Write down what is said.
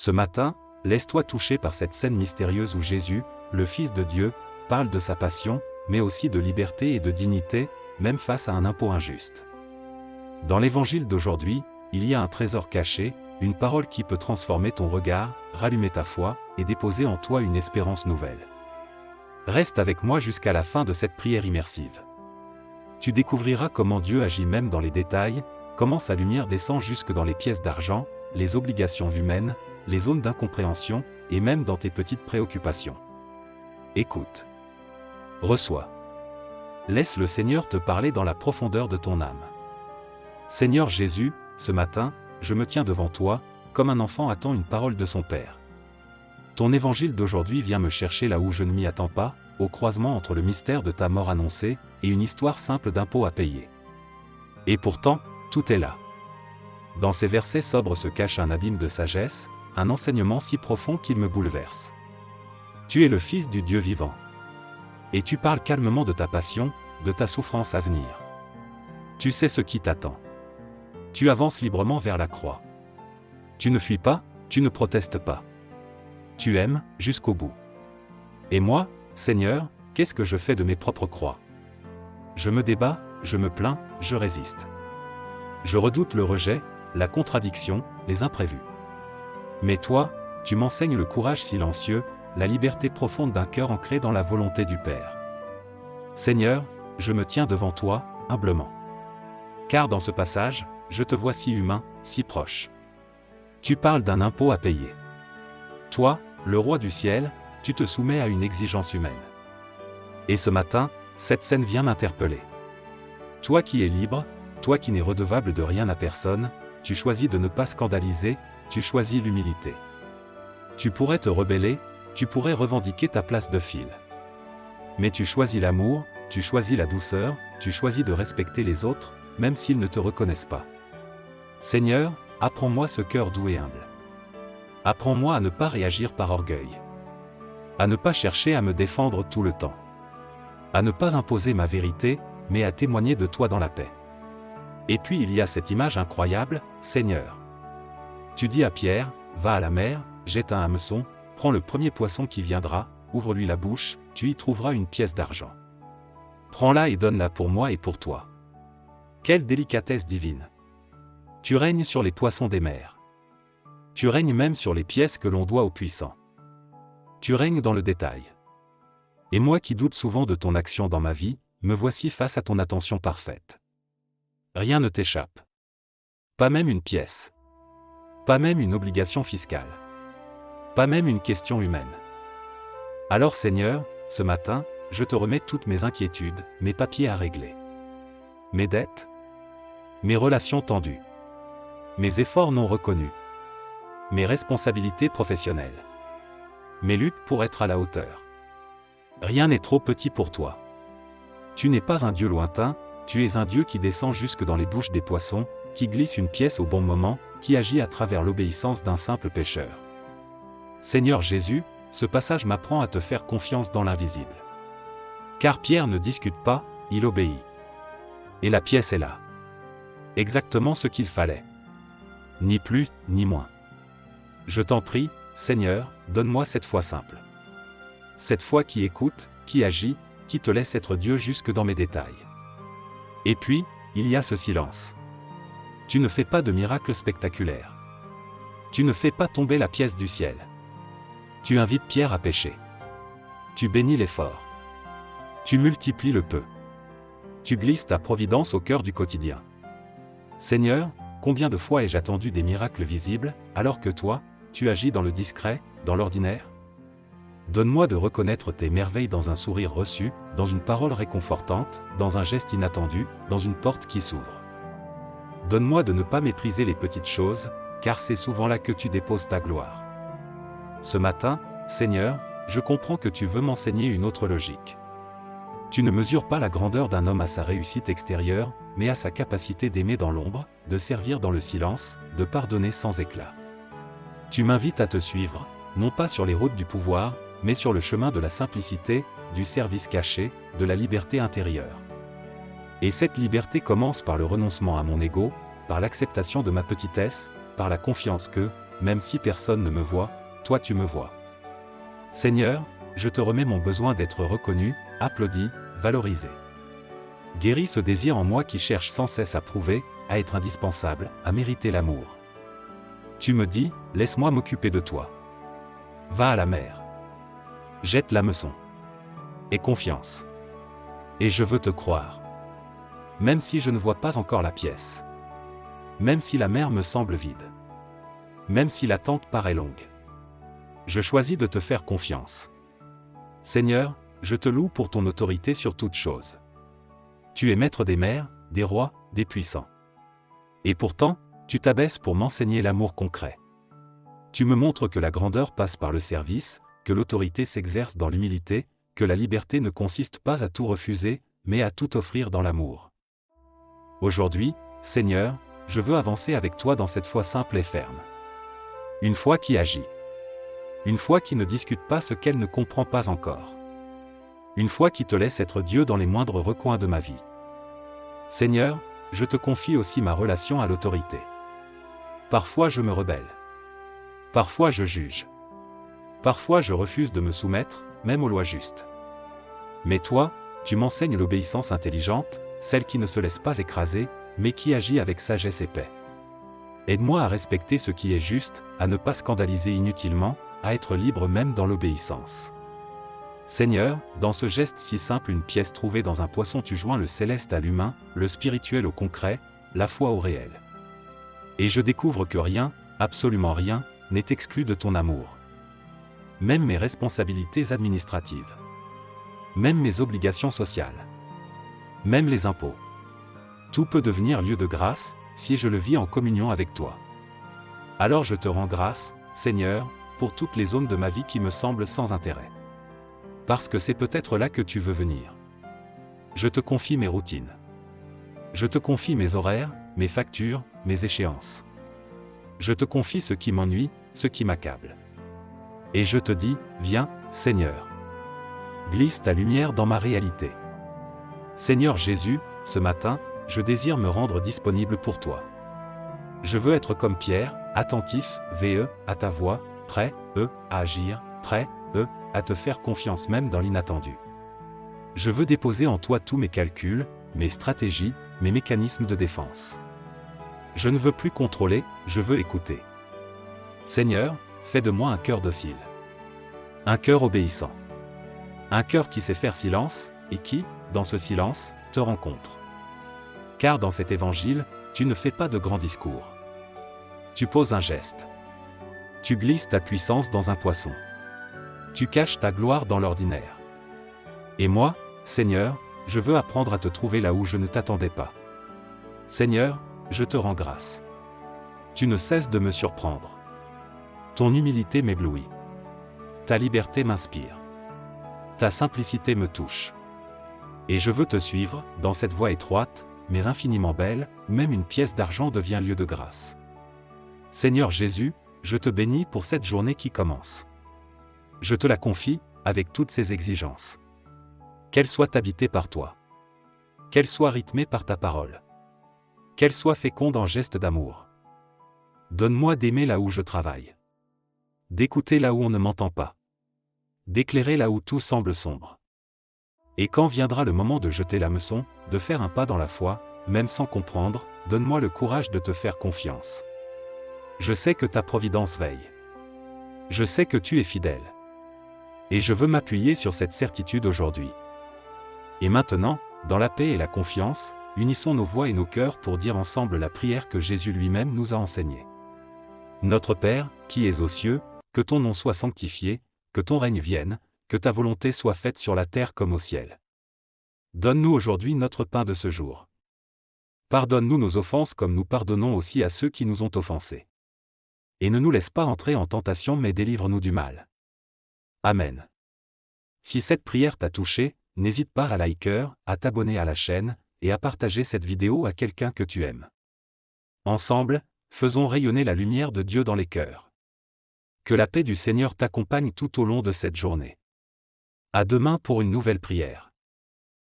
Ce matin, laisse-toi toucher par cette scène mystérieuse où Jésus, le Fils de Dieu, parle de sa passion, mais aussi de liberté et de dignité, même face à un impôt injuste. Dans l'évangile d'aujourd'hui, il y a un trésor caché, une parole qui peut transformer ton regard, rallumer ta foi, et déposer en toi une espérance nouvelle. Reste avec moi jusqu'à la fin de cette prière immersive. Tu découvriras comment Dieu agit même dans les détails, comment sa lumière descend jusque dans les pièces d'argent, les obligations humaines, les zones d'incompréhension, et même dans tes petites préoccupations. Écoute. Reçois. Laisse le Seigneur te parler dans la profondeur de ton âme. Seigneur Jésus, ce matin, je me tiens devant toi, comme un enfant attend une parole de son Père. Ton évangile d'aujourd'hui vient me chercher là où je ne m'y attends pas, au croisement entre le mystère de ta mort annoncée, et une histoire simple d'impôts à payer. Et pourtant, tout est là. Dans ces versets sobres se cache un abîme de sagesse, un enseignement si profond qu'il me bouleverse. Tu es le Fils du Dieu vivant. Et tu parles calmement de ta passion, de ta souffrance à venir. Tu sais ce qui t'attend. Tu avances librement vers la croix. Tu ne fuis pas, tu ne protestes pas. Tu aimes, jusqu'au bout. Et moi, Seigneur, qu'est-ce que je fais de mes propres croix? Je me débats, je me plains, je résiste. Je redoute le rejet, la contradiction, les imprévus. Mais toi, tu m'enseignes le courage silencieux, la liberté profonde d'un cœur ancré dans la volonté du Père. Seigneur, je me tiens devant toi, humblement. Car dans ce passage, je te vois si humain, si proche. Tu parles d'un impôt à payer. Toi, le roi du ciel, tu te soumets à une exigence humaine. Et ce matin, cette scène vient m'interpeller. Toi qui es libre, toi qui n'es redevable de rien à personne, tu choisis de ne pas scandaliser, tu choisis l'humilité. Tu pourrais te rebeller, tu pourrais revendiquer ta place de fil. Mais tu choisis l'amour, tu choisis la douceur, tu choisis de respecter les autres, même s'ils ne te reconnaissent pas. Seigneur, apprends-moi ce cœur doux et humble. Apprends-moi à ne pas réagir par orgueil. À ne pas chercher à me défendre tout le temps. À ne pas imposer ma vérité, mais à témoigner de toi dans la paix. Et puis il y a cette image incroyable, Seigneur. Tu dis à Pierre, va à la mer, jette un hameçon, prends le premier poisson qui viendra, ouvre-lui la bouche, tu y trouveras une pièce d'argent. Prends-la et donne-la pour moi et pour toi. Quelle délicatesse divine! Tu règnes sur les poissons des mers. Tu règnes même sur les pièces que l'on doit aux puissants. Tu règnes dans le détail. Et moi qui doute souvent de ton action dans ma vie, me voici face à ton attention parfaite. Rien ne t'échappe. Pas même une pièce. Pas même une obligation fiscale. Pas même une question humaine. Alors Seigneur, ce matin, je te remets toutes mes inquiétudes, mes papiers à régler. Mes dettes. Mes relations tendues. Mes efforts non reconnus. Mes responsabilités professionnelles. Mes luttes pour être à la hauteur. Rien n'est trop petit pour toi. Tu n'es pas un Dieu lointain, tu es un Dieu qui descend jusque dans les bouches des poissons, qui glisse une pièce au bon moment, qui agit à travers l'obéissance d'un simple pécheur. Seigneur Jésus, ce passage m'apprend à te faire confiance dans l'invisible. Car Pierre ne discute pas, il obéit. Et la pièce est là. Exactement ce qu'il fallait. Ni plus, ni moins. Je t'en prie, Seigneur, donne-moi cette foi simple. Cette foi qui écoute, qui agit, qui te laisse être Dieu jusque dans mes détails. Et puis, il y a ce silence. Tu ne fais pas de miracle spectaculaire. Tu ne fais pas tomber la pièce du ciel. Tu invites Pierre à pêcher. Tu bénis l'effort. Tu multiplies le peu. Tu glisses ta providence au cœur du quotidien. Seigneur, combien de fois ai-je attendu des miracles visibles, alors que toi, tu agis dans le discret, dans l'ordinaire? Donne-moi de reconnaître tes merveilles dans un sourire reçu, dans une parole réconfortante, dans un geste inattendu, dans une porte qui s'ouvre. Donne-moi de ne pas mépriser les petites choses, car c'est souvent là que tu déposes ta gloire. Ce matin, Seigneur, je comprends que tu veux m'enseigner une autre logique. Tu ne mesures pas la grandeur d'un homme à sa réussite extérieure, mais à sa capacité d'aimer dans l'ombre, de servir dans le silence, de pardonner sans éclat. Tu m'invites à te suivre, non pas sur les routes du pouvoir, mais sur le chemin de la simplicité, du service caché, de la liberté intérieure. Et cette liberté commence par le renoncement à mon ego, par l'acceptation de ma petitesse, par la confiance que, même si personne ne me voit, toi tu me vois. Seigneur, je te remets mon besoin d'être reconnu, applaudi, valorisé. Guéris ce désir en moi qui cherche sans cesse à prouver, à être indispensable, à mériter l'amour. Tu me dis, laisse-moi m'occuper de toi. Va à la mer. Jette l'hameçon. Aie confiance. Et je veux te croire. Même si je ne vois pas encore la pièce. Même si la mer me semble vide. Même si l'attente paraît longue. Je choisis de te faire confiance. Seigneur, je te loue pour ton autorité sur toute chose. Tu es maître des mers, des rois, des puissants. Et pourtant, tu t'abaisses pour m'enseigner l'amour concret. Tu me montres que la grandeur passe par le service, que l'autorité s'exerce dans l'humilité, que la liberté ne consiste pas à tout refuser, mais à tout offrir dans l'amour. Aujourd'hui, Seigneur, je veux avancer avec toi dans cette foi simple et ferme. Une foi qui agit. Une foi qui ne discute pas ce qu'elle ne comprend pas encore. Une foi qui te laisse être Dieu dans les moindres recoins de ma vie. Seigneur, je te confie aussi ma relation à l'autorité. Parfois je me rebelle. Parfois je juge. Parfois je refuse de me soumettre, même aux lois justes. Mais toi, tu m'enseignes l'obéissance intelligente, celle qui ne se laisse pas écraser, mais qui agit avec sagesse et paix. Aide-moi à respecter ce qui est juste, à ne pas scandaliser inutilement, à être libre même dans l'obéissance. Seigneur, dans ce geste si simple, une pièce trouvée dans un poisson, tu joins le céleste à l'humain, le spirituel au concret, la foi au réel. Et je découvre que rien, absolument rien, n'est exclu de ton amour. Même mes responsabilités administratives. Même mes obligations sociales. Même les impôts. Tout peut devenir lieu de grâce, si je le vis en communion avec toi. Alors je te rends grâce, Seigneur, pour toutes les zones de ma vie qui me semblent sans intérêt. Parce que c'est peut-être là que tu veux venir. Je te confie mes routines. Je te confie mes horaires, mes factures, mes échéances. Je te confie ce qui m'ennuie, ce qui m'accable. Et je te dis, viens, Seigneur. Glisse ta lumière dans ma réalité. Seigneur Jésus, ce matin, je désire me rendre disponible pour toi. Je veux être comme Pierre, attentif, à ta voix, prêt, à agir, prêt, à te faire confiance même dans l'inattendu. Je veux déposer en toi tous mes calculs, mes stratégies, mes mécanismes de défense. Je ne veux plus contrôler, je veux écouter. Seigneur, fais de moi un cœur docile. Un cœur obéissant. Un cœur qui sait faire silence, et qui, dans ce silence, te rencontre. Car dans cet évangile, tu ne fais pas de grands discours. Tu poses un geste. Tu glisses ta puissance dans un poisson. Tu caches ta gloire dans l'ordinaire. Et moi, Seigneur, je veux apprendre à te trouver là où je ne t'attendais pas. Seigneur, je te rends grâce. Tu ne cesses de me surprendre. Ton humilité m'éblouit. Ta liberté m'inspire. Ta simplicité me touche. Et je veux te suivre, dans cette voie étroite, mais infiniment belle, où même une pièce d'argent devient lieu de grâce. Seigneur Jésus, je te bénis pour cette journée qui commence. Je te la confie, avec toutes ses exigences. Qu'elle soit habitée par toi. Qu'elle soit rythmée par ta parole. Qu'elle soit féconde en gestes d'amour. Donne-moi d'aimer là où je travaille. D'écouter là où on ne m'entend pas. D'éclairer là où tout semble sombre. Et quand viendra le moment de jeter l'hameçon, de faire un pas dans la foi, même sans comprendre, donne-moi le courage de te faire confiance. Je sais que ta providence veille. Je sais que tu es fidèle. Et je veux m'appuyer sur cette certitude aujourd'hui. Et maintenant, dans la paix et la confiance, unissons nos voix et nos cœurs pour dire ensemble la prière que Jésus lui-même nous a enseignée. Notre Père, qui es aux cieux, que ton nom soit sanctifié, que ton règne vienne, que ta volonté soit faite sur la terre comme au ciel. Donne-nous aujourd'hui notre pain de ce jour. Pardonne-nous nos offenses comme nous pardonnons aussi à ceux qui nous ont offensés. Et ne nous laisse pas entrer en tentation mais délivre-nous du mal. Amen. Si cette prière t'a touché, n'hésite pas à liker, à t'abonner à la chaîne, et à partager cette vidéo à quelqu'un que tu aimes. Ensemble, faisons rayonner la lumière de Dieu dans les cœurs. Que la paix du Seigneur t'accompagne tout au long de cette journée. À demain pour une nouvelle prière.